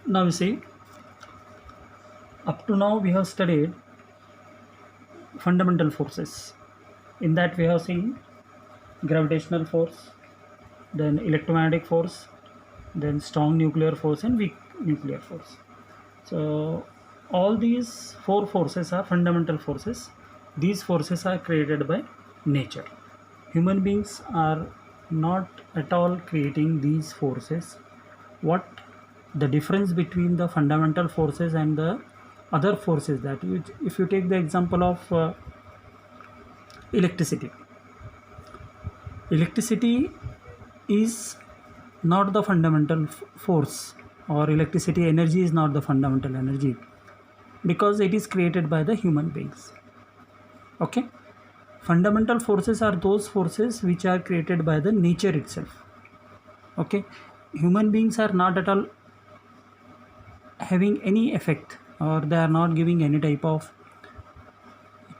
Now you see, up to now we have studied fundamental forces. In that we have seen gravitational force, then electromagnetic force, then strong nuclear force and weak nuclear force. So all these four forces are fundamental forces. These forces are created by nature. Human beings are not at all creating these forces. What the difference between the fundamental forces and the other forces, that if you take the example of electricity is not the fundamental force, or electricity energy is not the fundamental energy, because it is created by the human beings. Okay, fundamental forces are those forces which are created by the nature itself. Okay, human beings are not at all having any effect, or they are not giving any type of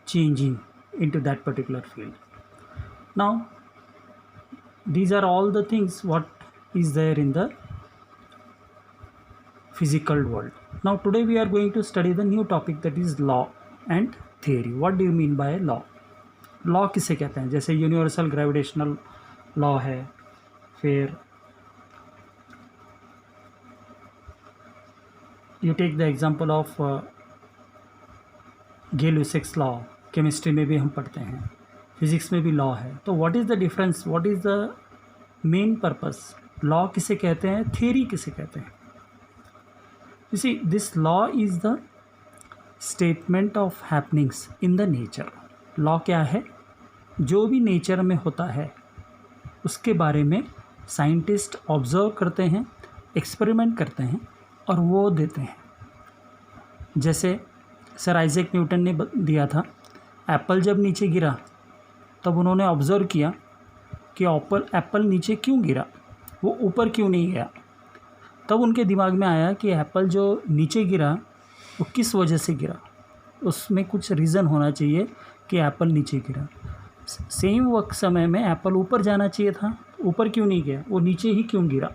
changing into that particular field. Now these are all the things what is there in the physical world. Now today we are going to study the new topic, that is law and theory. What do you mean by law? Law किसे कहते हैं? जैसे universal gravitational law है, फिर you take the example of Gay Lussac's law, chemistry में भी हम पढ़ते हैं, फिजिक्स में भी लॉ है. तो what is the difference, what is the main purpose? Law किसे कहते हैं, थियरी किसे कहते हैं? You see, this law is the statement of happenings in the nature. Law क्या है? जो भी नेचर में होता है उसके बारे में साइंटिस्ट ऑब्जर्व करते हैं, एक्सपेरिमेंट करते हैं और वो देते हैं. जैसे सर आइजैक न्यूटन ने दिया था, एप्पल जब नीचे गिरा तब उन्होंने ऑब्ज़र्व किया कि एप्पल नीचे क्यों गिरा, वो ऊपर क्यों नहीं गया. तब उनके दिमाग में आया कि एप्पल जो नीचे गिरा वो किस वजह से गिरा, उसमें कुछ रीज़न होना चाहिए कि एप्पल नीचे गिरा. सेम वक्त समय में एप्पल ऊपर जाना चाहिए था, ऊपर क्यों नहीं गया, वो नीचे ही क्यों गिरा.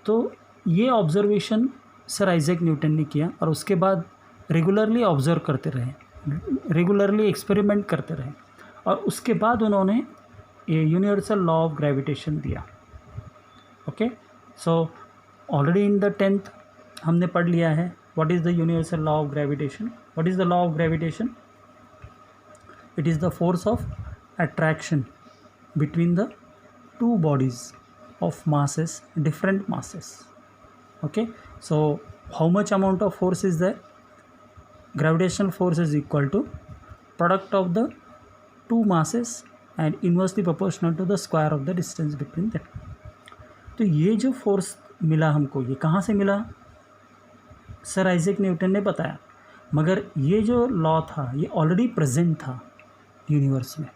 तो ये ऑब्ज़र्वेशन सर आइजैक न्यूटन ने किया और उसके बाद रेगुलरली ऑब्ज़र्व करते रहे, रेगुलरली एक्सपेरिमेंट करते रहे और उसके बाद उन्होंने ये यूनिवर्सल लॉ ऑफ ग्रेविटेशन दिया. Okay, so already in the 10th हमने पढ़ लिया है what is the universal law of gravitation. What is the law of gravitation? It is the force of attraction between the two bodies of masses, different masses. Okay, so how much amount of force is there? Gravitational force is equal to product of the two masses and inversely proportional to the square of the distance between them. तो ये जो force मिला हमको, ये कहाँ से मिला? Sir Isaac Newton ने बताया, मगर ये जो लॉ था ये ऑलरेडी प्रेजेंट था यूनिवर्स में.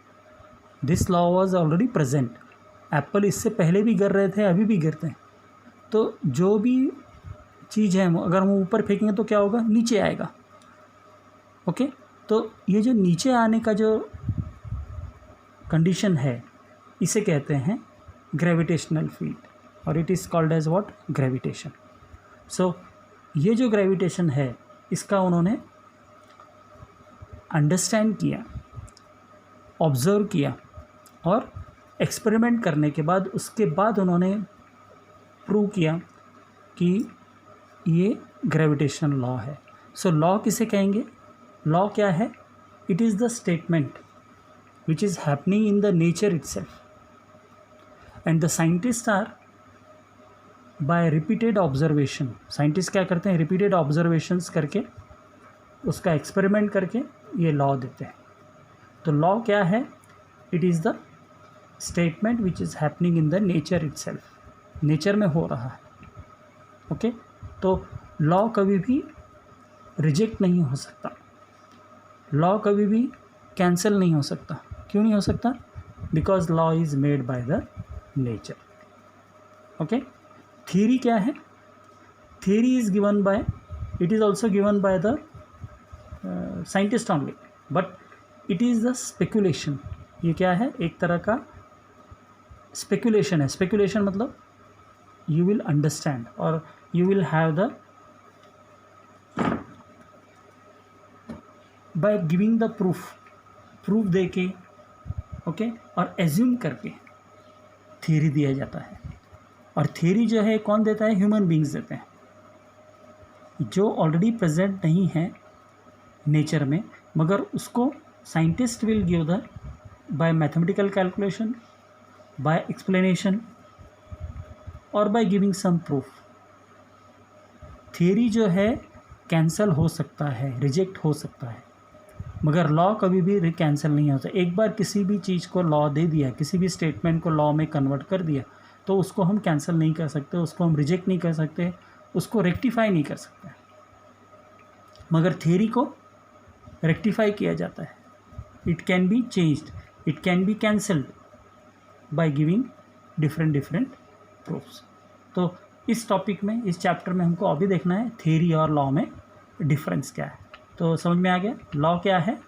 This law was already present. Apple इससे पहले भी गिर रहे थे, अभी भी गिरते हैं. तो जो भी चीज़ है अगर हम ऊपर फेंकेंगे तो क्या होगा, नीचे आएगा. ओके, तो ये जो नीचे आने का जो कंडीशन है इसे कहते हैं ग्रेविटेशनल फील्ड और it is called as what, gravitation. So ये जो ग्रेविटेशन है इसका उन्होंने अंडरस्टैंड किया, ऑब्ज़र्व किया और एक्सपेरिमेंट करने के बाद उसके बाद उन्होंने प्रूव किया कि ये ग्रेविटेशन लॉ है. सो लॉ किसे कहेंगे? लॉ क्या है? It is the statement which is happening in the nature itself and the scientist are by repeated observation. Scientist क्या करते हैं? रिपीटेड ऑब्जर्वेशंस करके उसका एक्सपेरिमेंट करके ये लॉ देते हैं. तो लॉ क्या है? It is the statement which is happening in the nature itself, nature में हो रहा है. ओके, तो लॉ कभी भी रिजेक्ट नहीं हो सकता, लॉ कभी भी कैंसिल नहीं हो सकता. क्यों नहीं हो सकता? Because law is made by the nature. Okay, theory क्या है? Theory is given bye, it is also given by the scientist only, but it is the speculation. ये क्या है? एक तरह का स्पेकुलेशन है. स्पेकुलेशन मतलब यू विल अंडरस्टैंड और you will have the by giving the proof दे के, ओके, और एज्यूम करके थ्योरी दिया जाता है। और थ्योरी जो है कौन देता है? ह्यूमन बींग्स देते हैं, जो ऑलरेडी प्रेजेंट नहीं है नेचर में, मगर उसको scientist will give the by mathematical calculation, by explanation और by giving some proof. Theory जो है कैंसल हो सकता है, रिजेक्ट हो सकता है, मगर लॉ कभी भी कैंसिल नहीं होता। एक बार किसी भी चीज़ को लॉ दे दिया, किसी भी स्टेटमेंट को लॉ में कन्वर्ट कर दिया, तो उसको हम कैंसिल नहीं कर सकते, उसको हम रिजेक्ट नहीं कर सकते, उसको रेक्टिफाई नहीं कर सकते। मगर थ्योरी को रेक्टिफाई किया जाता है। It can be changed, it can be cancelled by giving different proofs. तो इस टॉपिक में, इस चैप्टर में हमको अभी देखना है थ्योरी और लॉ में डिफरेंस क्या है। तो समझ में आ गया? लॉ क्या है?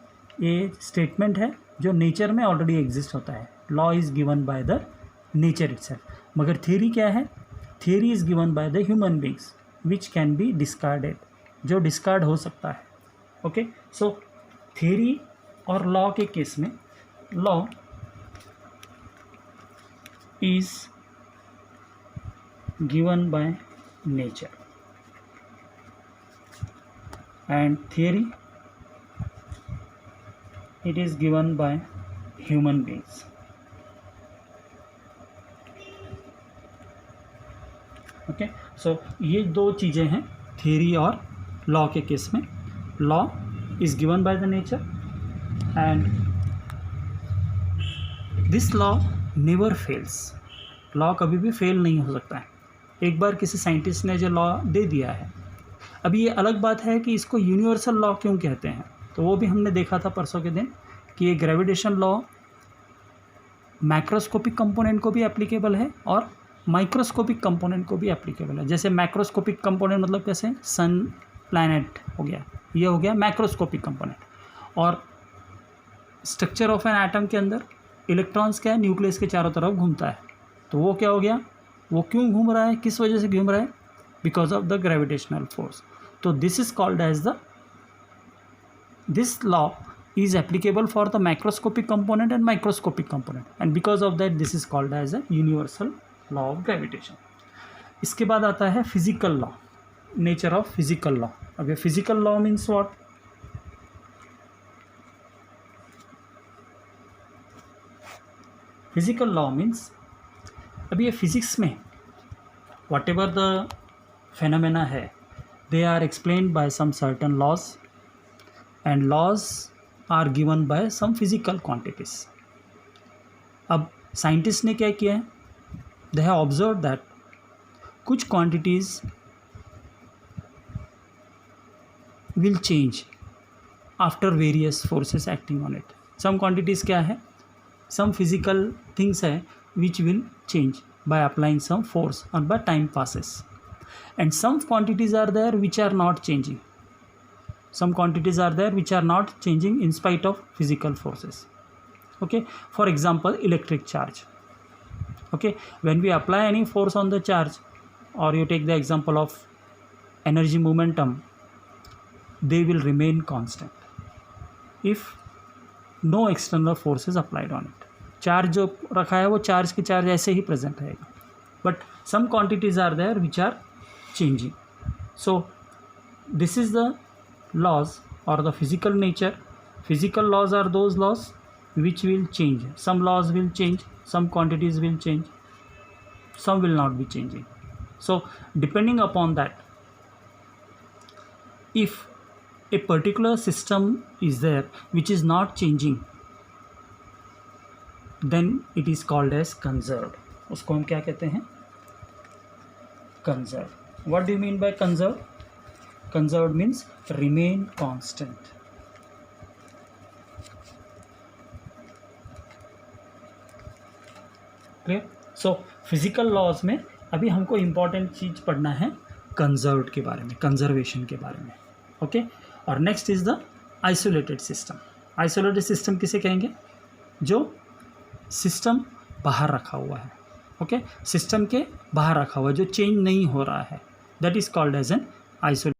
ये स्टेटमेंट है जो नेचर में ऑलरेडी एग्जिस्ट होता है। Law is given by the nature itself. मगर थ्योरी क्या है? Theory is given by the human beings which can be discarded, जो डिस्कार्ड हो सकता है। ओके, सो थ्योरी और लॉ के केस में, law is given by nature and theory it is given by human beings. Okay, so ये दो चीज़ें हैं थ्योरी और लॉ के केस में। Law is given by the nature and this law never fails. Law कभी भी फेल नहीं हो सकता है। एक बार किसी साइंटिस्ट ने जो लॉ दे दिया है, अभी ये अलग बात है कि इसको यूनिवर्सल लॉ क्यों कहते हैं, तो वो भी हमने देखा था परसों के दिन कि ये ग्रेविटेशन लॉ मैक्रोस्कोपिक कंपोनेंट को भी एप्लीकेबल है और माइक्रोस्कोपिक कंपोनेंट को भी एप्लीकेबल है। जैसे मैक्रोस्कोपिक कंपोनेंट मतलब कैसे? सन, प्लैनेट हो गया, ये हो गया मैक्रोस्कोपिक कंपोनेंट। और स्ट्रक्चर ऑफ एन एटम के अंदर इलेक्ट्रॉन्स क्या है? न्यूक्लियस के चारों तरफ घूमता है, तो वो क्या हो गया? वो क्यों घूम रहा है, किस वजह से घूम रहा है? Because of the gravitational force. तो this is called as the, this law is applicable for the macroscopic component and microscopic component, and because of that this is called as a universal law of gravitation. इसके बाद आता है physical law, nature of physical law. अब ये physical law means what? Physical law means, अभी ये physics में whatever the phenomena है, they are explained by some certain laws, and laws are given by some physical quantities. अब scientist ने क्या किया है? दे हैव ऑब्जर्व दैट कुछ quantities will change after various forces acting on it. Some quantities क्या है? Some physical things है which will change by applying some force और by time passes, and some quantities are there which are not changing. Some quantities are there which are not changing in spite of physical forces. Okay, for example electric charge. Okay, when we apply any force on the charge, or you take the example of energy momentum, they will remain constant if no external force is applied on it. Charge जो रखा है वो charge की charge ऐसे ही present रहेगा, but some quantities are there which are changing. So this is the laws or the physical nature. Physical laws are those laws which will change. Some laws will change, some quantities will change, some will not be changing. So depending upon that, if a particular system is there which is not changing, then it is called as conserved. उसको हम क्या कहते हैं? Conserved. What do you mean by conserved? Conserved means remain constant. Clear? So physical laws में अभी हमको important चीज पढ़ना है conserved के बारे में, conservation के बारे में. Okay? और next is the isolated system. Isolated system किसे कहेंगे? जो system बाहर रखा हुआ है. Okay? System के बाहर रखा हुआ है, जो change नहीं हो रहा है. That is called as an isolated.